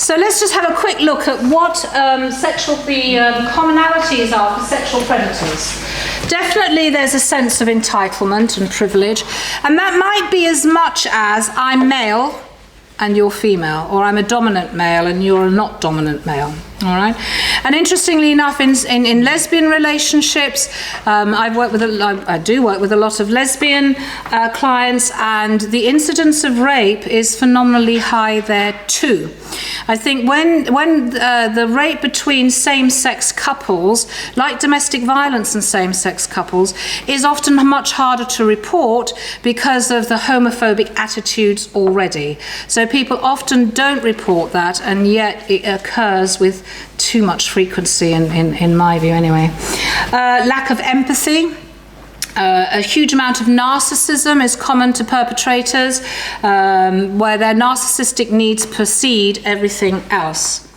So let's just have a quick look at what the commonalities are for sexual predators. Definitely there's a sense of entitlement and privilege, and that might be as much as I'm male and you're female, or I'm a dominant male and you're a not dominant male. All right, and interestingly enough, in lesbian relationships, I do work with a lot of lesbian clients, and the incidence of rape is phenomenally high there too. I think when the rape between same-sex couples, like domestic violence in same-sex couples, is often much harder to report because of the homophobic attitudes already. So people often don't report that, and yet it occurs with too much frequency, in my view anyway. Lack of empathy. A huge amount of narcissism is common to perpetrators, where their narcissistic needs precede everything else.